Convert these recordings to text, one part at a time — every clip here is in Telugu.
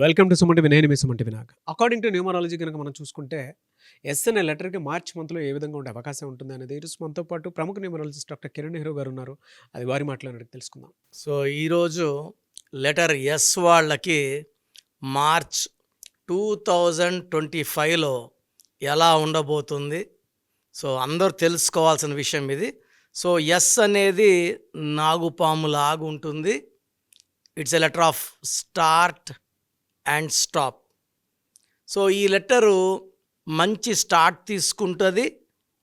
Welcome to Suman TV. నేను మీ Suman TV. According to numerology కనుక మనం చూసుకుంటే ఎస్ అనే లెటర్కి మార్చ్ మంత్లో ఏ విధంగా ఉండే అవకాశం ఉంటుంది అనేది ఈరోజు మనతో పాటు ప్రముఖ న్యూమరాలజిస్ట్ డాక్టర్ కిరణ్ నెహ్రూ గారు ఉన్నారు. అది వారి మాటలను తెలుసుకుందాం. సో ఈరోజు లెటర్ ఎస్ వాళ్ళకి మార్చ్ 2025లో ఎలా ఉండబోతుంది? సో అందరూ తెలుసుకోవాల్సిన విషయం ఇది. సో ఎస్ అనేది నాగుపాము లాగా ఉంటుంది. It's a letter of start and stop. So ఈ లెటరు మంచి స్టార్ట్ తీసుకుంటుంది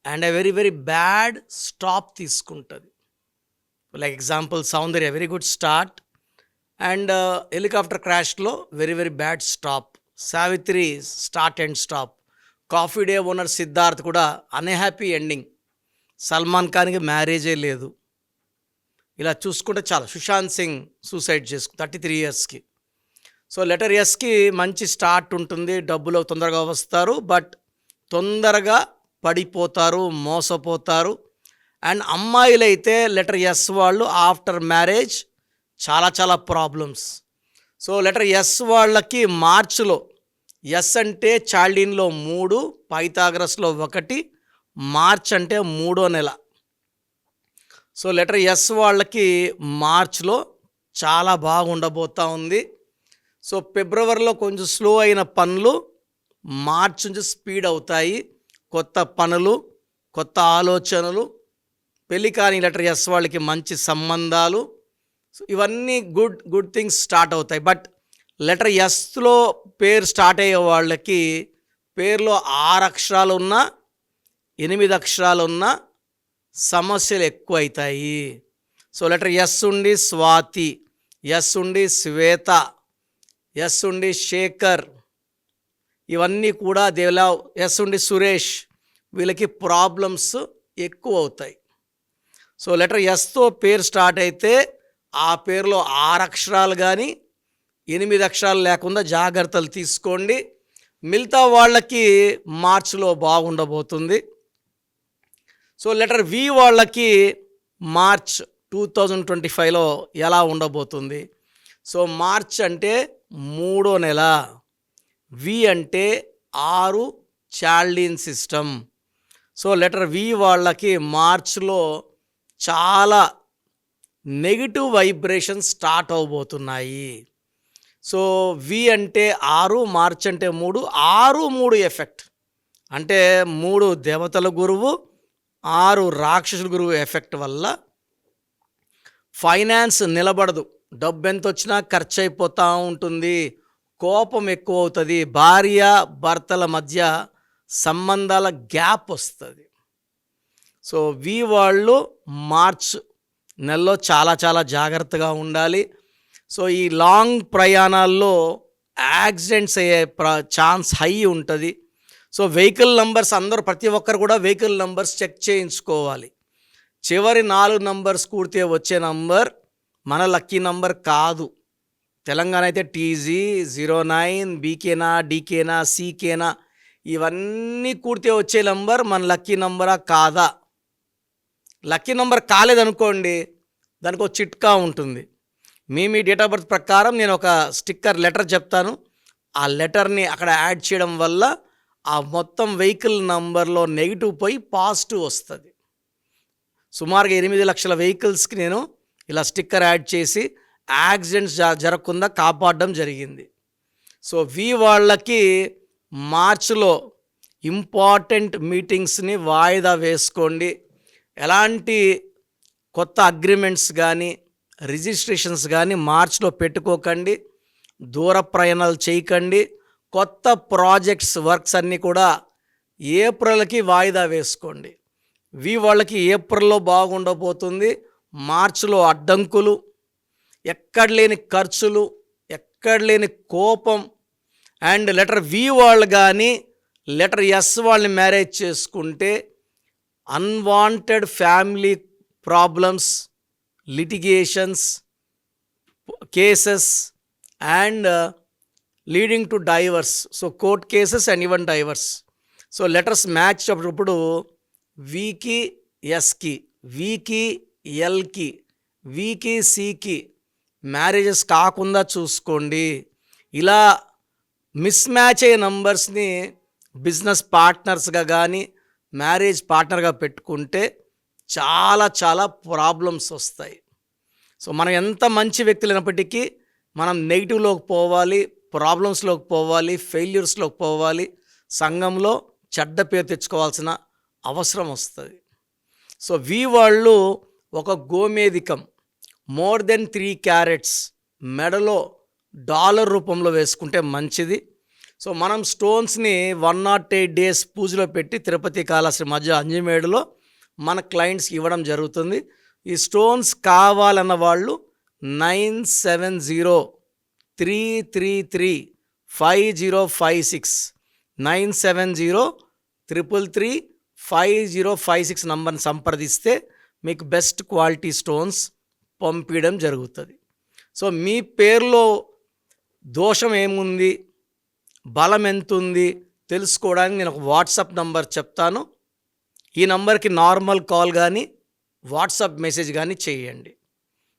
and a very very bad stop తీసుకుంటుంది. Like example Soundarya very good start and helicopter క్రాష్లో very very bad stop. Savitri start and stop. Coffee day owner Siddharth కూడా అన్హ్యాపీ ఎండింగ్. సల్మాన్ ఖాన్కి మ్యారేజే లేదు. ఇలా చూసుకుంటే చాలా. సుశాంత్ సింగ్ సూసైడ్ చేసుకు 33 ఇయర్స్కి. సో లెటర్ ఎస్కి మంచి స్టార్ట్ ఉంటుంది, డబ్బులు తొందరగా వస్తారు, బట్ తొందరగా పడిపోతారు, మోసపోతారు. అండ్ అమ్మాయిలైతే లెటర్ ఎస్ వాళ్ళు ఆఫ్టర్ మ్యారేజ్ చాలా చాలా ప్రాబ్లమ్స్. సో లెటర్ ఎస్ వాళ్ళకి మార్చ్లో ఎస్ అంటే చాల్డీన్లో 3, పైథాగరస్లో 1, మార్చ్ అంటే 3వ నెల. సో లెటర్ ఎస్ వాళ్ళకి మార్చ్లో చాలా బాగుండబోతూ ఉంది. సో ఫిబ్రవరిలో కొంచెం స్లో అయిన పనులు మార్చ్ నుంచి స్పీడ్ అవుతాయి. కొత్త పనులు, కొత్త ఆలోచనలు, పెళ్లి కాని లెటర్ ఎస్ వాళ్ళకి మంచి సంబంధాలు, సో ఇవన్నీ గుడ్ థింగ్స్ స్టార్ట్ అవుతాయి. బట్ లెటర్ ఎస్లో పేరు స్టార్ట్ అయ్యే వాళ్ళకి పేరులో 6 అక్షరాలు ఉన్నా 8 అక్షరాలు ఉన్నా సమస్యలు ఎక్కువ అవుతాయి. సో లెటర్ ఎస్ ఉండి స్వాతి, ఎస్ ఉండి శ్వేత, ఎస్ ఉండి శేఖర్, ఇవన్నీ కూడా దేవలా, ఎస్ ఉండి సురేష్, వీళ్ళకి ప్రాబ్లమ్స్ ఎక్కువ అవుతాయి. సో లెటర్ ఎస్తో పేరు స్టార్ట్ అయితే ఆ పేరులో 6 అక్షరాలు కానీ 8 అక్షరాలు లేకుండా జాగ్రత్తలు తీసుకోండి. మిగతా వాళ్ళకి మార్చిలో బాగుండబోతుంది. సో లెటర్ వి వాళ్ళకి మార్చ్ 2025లో ఎలా ఉండబోతుంది? సో మార్చ్ అంటే 3వ నెల, వి అంటే 6 చాల్డీన్ సిస్టమ్. సో లెటర్ వి వాళ్ళకి మార్చ్లో చాలా negative vibrations start అవబోతున్నాయి. So we అంటే 6, మార్చ్ అంటే 3, 6-3 ఎఫెక్ట్ అంటే 3 దేవతల గురువు, 6 రాక్షసుల గురువు ఎఫెక్ట్ వల్ల ఫైనాన్స్ నిలబడదు. డబ్బు ఎంత వచ్చినా ఖర్చు అయిపోతూ ఉంటుంది, కోపం ఎక్కువ అవుతుంది, భార్య భర్తల మధ్య సంబంధాల గ్యాప్ వస్తుంది. సో వి వాళ్ళు మార్చ్ నెలలో చాలా చాలా జాగ్రత్తగా ఉండాలి. సో ఈ లాంగ్ ప్రయాణాల్లో యాక్సిడెంట్స్ అయ్యే ఛాన్స్ హై ఉంటుంది. సో వెహికల్ నంబర్స్ అందరూ ప్రతి ఒక్కరు కూడా వెహికల్ నంబర్స్ చెక్ చేయించుకోవాలి. చివరి 4 నంబర్స్ కూడితే వచ్చే నంబర్ మన లక్కీ నంబర్ కాదు. తెలంగాణ అయితే టీజీ 09, బీకేనా, డీకేనా, సీకేనా, ఇవన్నీ కూడితే వచ్చే నంబర్ మన లక్కీ నంబరా కాదా? లక్కీ నంబర్ కాలేదనుకోండి, దానికి ఒక చిట్కా ఉంటుంది. మీ డేట్ ఆఫ్ బర్త్ ప్రకారం నేను ఒక స్టిక్కర్ లెటర్ చెప్తాను. ఆ లెటర్ని అక్కడ యాడ్ చేయడం వల్ల ఆ మొత్తం వెహికల్ నంబర్లో నెగిటివ్ పోయి పాజిటివ్ వస్తుంది. సుమారుగా 8 లక్షల వెహికల్స్కి నేను ఇలా స్టిక్కర్ యాడ్ చేసి యాక్సిడెంట్స్ జరగకుండా కాపాడడం జరిగింది. సో వి వాళ్ళకి మార్చ్లో ఇంపార్టెంట్ మీటింగ్స్ని వాయిదా వేసుకోండి. ఎలాంటి కొత్త అగ్రిమెంట్స్ కానీ రిజిస్ట్రేషన్స్ కానీ మార్చ్లో పెట్టుకోకండి. దూర ప్రయాణాలు చేయకండి. కొత్త ప్రాజెక్ట్స్ వర్క్స్ అన్నీ కూడా ఏప్రిల్కి వాయిదా వేసుకోండి. వి వాళ్ళకి ఏప్రిల్లో బాగుండబోతుంది. మార్చిలో అడ్డంకులు, ఎక్కడ లేని ఖర్చులు, ఎక్కడ లేని కోపం. అండ్ లెటర్ వి వాళ్ళు కానీ లెటర్ ఎస్ వాళ్ళని మ్యారేజ్ చేసుకుంటే unwanted family problems, litigations, cases and leading to divorce. So court cases and even divorce. So letters match అప్పుడు వికి ఎస్కి, వికి ఎల్కి, వికి సికి మ్యారేజెస్ కాకుండా చూసుకోండి. ఇలా మిస్ మ్యాచ్ అయ్యే నంబర్స్ని బిజినెస్ పార్ట్నర్స్గా కానీ మ్యారేజ్ పార్ట్నర్గా పెట్టుకుంటే చాలా చాలా ప్రాబ్లమ్స్ వస్తాయి. సో మనం ఎంత మంచి వ్యక్తులు అయినప్పటికీ మనం నెగిటివ్లోకి పోవాలి, ప్రాబ్లమ్స్లోకి పోవాలి, ఫెయిల్యూర్స్లోకి పోవాలి, సంఘంలో చెడ్డ పేరు తెచ్చుకోవాల్సిన అవసరం వస్తుంది. సో వాళ్ళు ఒక గోమేధికం మోర్ దెన్ 3 క్యారెట్స్ మెడలో డాలర్ రూపంలో వేసుకుంటే మంచిది. సో మనం స్టోన్స్ని 108 డేస్ పూజలో పెట్టి తిరుపతి కాళహస్తి మధ్య అంజమేడులో మన క్లయింట్స్కి ఇవ్వడం జరుగుతుంది. ఈ స్టోన్స్ కావాలన్న వాళ్ళు 9703335056 9703335056 నంబర్ని సంప్రదిస్తే మీకు బెస్ట్ క్వాలిటీ స్టోన్స్ పంపించడం జరుగుతుంది. సో మీ పేరులో దోషం ఏముంది, బలం ఎంత ఉంది తెలుసుకోవడానికి నేను ఒక వాట్సాప్ నంబర్ చెప్తాను. ఈ నంబర్కి నార్మల్ కాల్ కానీ వాట్సాప్ మెసేజ్ కానీ చేయండి.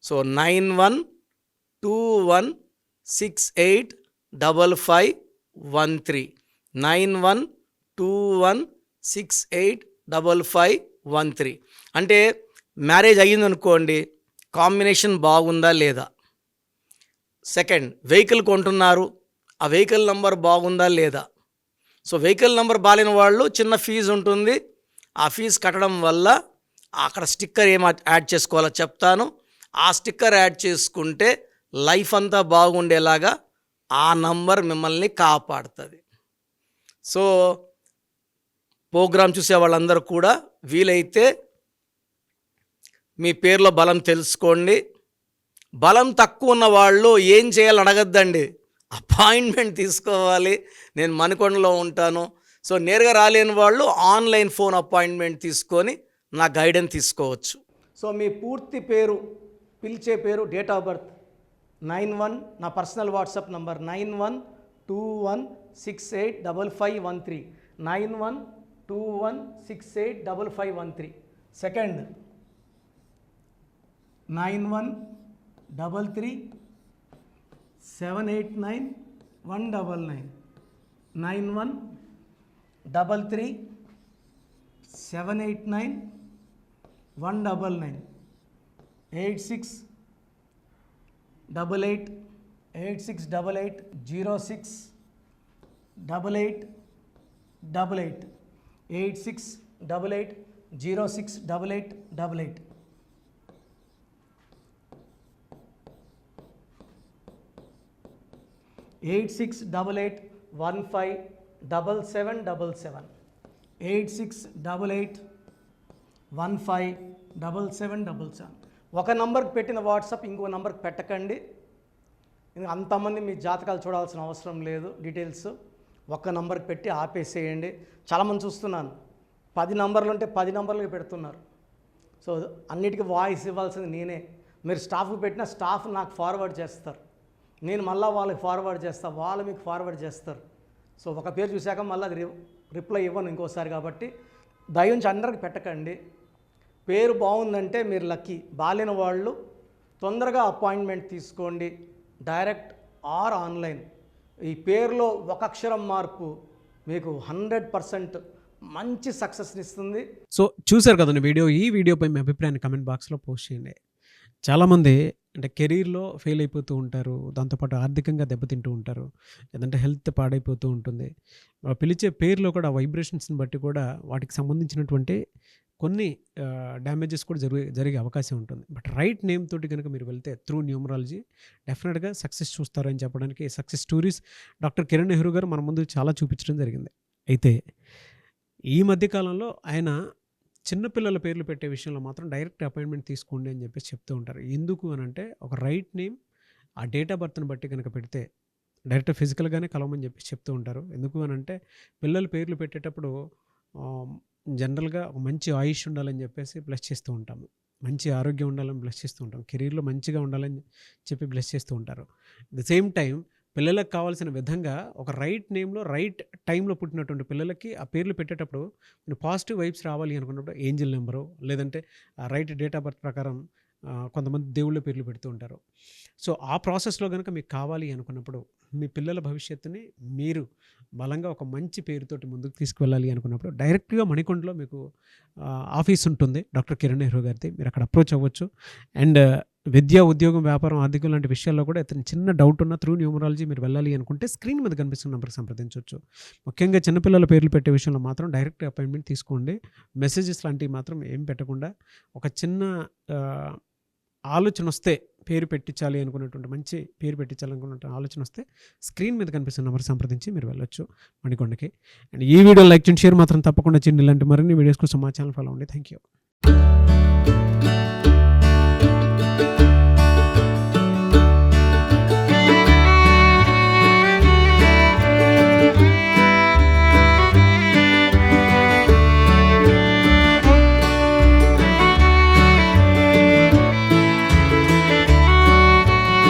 సో 9121685513 9121685513. అంటే మ్యారేజ్ అయ్యిందనుకోండి, కాంబినేషన్ బాగుందా లేదా. సెకండ్, వెహికల్ కొంటున్నారు, ఆ వెహికల్ నంబర్ బాగుందా లేదా. సో వెహికల్ నంబర్ బాలేని వాళ్ళు చిన్న ఫీజు ఉంటుంది, ఆ ఫీజు కట్టడం వల్ల అక్కడ స్టిక్కర్ ఏం యాడ్ చేసుకోవాలో చెప్తాను. ఆ స్టిక్కర్ యాడ్ చేసుకుంటే లైఫ్ అంతా బాగుండేలాగా ఆ నంబర్ మిమ్మల్ని కాపాడుతుంది. సో ప్రోగ్రాం చూసే వాళ్ళందరూ కూడా వీలైతే మీ పేరులో బలం తెలుసుకోండి. బలం తక్కువ ఉన్న వాళ్ళు ఏం చేయాలని అడగద్దండి, అపాయింట్మెంట్ తీసుకోవాలి. నేను మణికొండలో ఉంటాను, సో నేరుగా రాలేని వాళ్ళు ఆన్లైన్ ఫోన్ అపాయింట్మెంట్ తీసుకొని నా గైడెన్స్ తీసుకోవచ్చు. సో మీ పూర్తి పేరు, పిలిచే పేరు, డేట్ ఆఫ్ బర్త్ 91, నా పర్సనల్ వాట్సాప్ నంబర్ 9121685513 9121685513. సెకండ్ 9133789199 9133789199 8688068888 8688068888 8688157777 8688157777. ఒక నంబర్కి పెట్టిన వాట్సాప్ ఇంకో నంబర్కి పెట్టకండి. అంతమంది మీ జాతకాలు చూడాల్సిన అవసరం లేదు. డీటెయిల్స్ ఒక్క నంబర్కి పెట్టి ఆపేసేయండి. చాలామంది చూస్తున్నాను 10 నంబర్లు ఉంటే 10 నంబర్లకి పెడుతున్నారు. సో అన్నిటికీ వాయిస్ ఇవ్వాల్సింది నేనే. మీరు స్టాఫ్కి పెట్టిన స్టాఫ్ నాకు ఫార్వర్డ్ చేస్తారు, నేను మళ్ళీ వాళ్ళకి ఫార్వర్డ్ చేస్తాను, వాళ్ళు మీకు ఫార్వర్డ్ చేస్తారు. సో ఒక పేరు చూశాక మళ్ళీ అది రిప్లై ఇవ్వను ఇంకోసారి. కాబట్టి దయించి అందరికి పెట్టకండి. పేరు బాగుందంటే మీరు లక్కీ. బాలేని వాళ్ళు తొందరగా అపాయింట్మెంట్ తీసుకోండి, డైరెక్ట్ ఆర్ ఆన్లైన్. ఈ పేరులో ఒక అక్షరం మార్పు మీకు 100% మంచి సక్సెస్ని ఇస్తుంది. సో చూశారు కదండి వీడియో. ఈ వీడియోపై మీ అభిప్రాయాన్ని కమెంట్ బాక్స్లో పోస్ట్ చేయండి. చాలామంది అంటే కెరీర్లో ఫెయిల్ అయిపోతూ ఉంటారు, దాంతోపాటు ఆర్థికంగా దెబ్బతింటూ ఉంటారు, లేదంటే హెల్త్ పాడైపోతూ ఉంటుంది. పిలిచే పేరులో కూడా వైబ్రేషన్స్ని బట్టి కూడా వాటికి సంబంధించినటువంటి కొన్ని డ్యామేజెస్ కూడా జరిగే అవకాశం ఉంటుంది. బట్ రైట్ నేమ్ తోటి కనుక మీరు వెళ్తే త్రూ న్యూమరాలజీ డెఫినెట్గా సక్సెస్ చూస్తారని చెప్పడానికి success stories doctor Kiran Nehru గారు మన ముందు చాలా చూపించడం జరిగింది. అయితే ఈ మధ్యకాలంలో ఆయన చిన్నపిల్లల పేర్లు పెట్టే విషయంలో మాత్రం డైరెక్ట్ అపాయింట్మెంట్ తీసుకోండి అని చెప్పేసి చెప్తూ ఉంటారు. ఎందుకు అని అంటే ఒక రైట్ నేమ్ ఆ డేట్ ఆఫ్ బర్త్ని బట్టి కనుక పెడితే డైరెక్ట్ ఫిజికల్గానే కలవమని చెప్పేసి చెప్తూ ఉంటారు. ఎందుకు అని అంటే పిల్లల పేర్లు పెట్టేటప్పుడు జనరల్గా ఒక మంచి ఆయుష్ ఉండాలని చెప్పేసి బ్లెస్ చేస్తూ ఉంటాము, మంచి ఆరోగ్యం ఉండాలని బ్లెస్ చేస్తూ ఉంటాం, కెరీర్లో మంచిగా ఉండాలని చెప్పి బ్లెస్ చేస్తూ ఉంటారు. ద సేమ్ టైం పిల్లలకు కావాల్సిన విధంగా ఒక రైట్ నేమ్లో రైట్ టైంలో పుట్టినటువంటి పిల్లలకి ఆ పేర్లు పెట్టేటప్పుడు కొన్ని పాజిటివ్ వైబ్స్ రావాలి అనుకున్నప్పుడు ఏంజిల్ నెంబరు లేదంటే రైట్ డేట్ ఆఫ్ బర్త్ ప్రకారం కొంతమంది దేవుళ్ళ పేర్లు పెడుతూ ఉంటారు. సో, ఆ ప్రాసెస్‌లో గనుక మీకు కావాలి అనుకున్నప్పుడు, మీ పిల్లల భవిష్యత్తుని మీరు బలంగా ఒక మంచి పేరుతోటి ముందుకు తీసుకువెళ్ళాలి అనుకున్నప్పుడు, డైరెక్ట్‌గా మణికొండలో మీకు ఆఫీస్ ఉంటుంది. డాక్టర్ కిరణ్ నెహ్రూ గారిది. మీరు అక్కడ అప్రోచ్ అవ్వచ్చు. అండ్ విద్య, ఉద్యోగం, వ్యాపారం, ఆర్థికం లాంటి విషయాల్లో కూడా ఏదైనా చిన్న డౌట్ ఉన్నా త్రూ న్యూమరాలజీ మీరు వెళ్ళాలి అనుకుంటే స్క్రీన్ మీద కనిపిస్తున్న నంబర్‌కి సంప్రదించొచ్చు. ముఖ్యంగా చిన్నపిల్లల పేర్లు పెట్టే విషయంలో మాత్రం డైరెక్ట్ అపాయింట్మెంట్ తీసుకోండి. మెసేజెస్ లాంటివి మాత్రం ఏం పెట్టకుండా ఒక చిన్న ఆహ్, ఆలోచనొస్తే పేరు పెట్టించాలి అనుకున్నటువంటి మంచి పేరు పెట్టించాలనుకున్న ఆలోచనొస్తే స్క్రీన్ మీద కనిపిస్తున్న నంబర్‌కి సంప్రదించి మీరు వెళ్ళొచ్చు మణికొండకి. అండ్ ఈ వీడియో లైక్ చేయండి, షేర్ మాత్రం తప్పకుండా చేయండి. ఇలాంటి మరిన్ని వీడియోస్ కోసం మా ఛానల్ ఫాలో అవ్వండి. Thank you.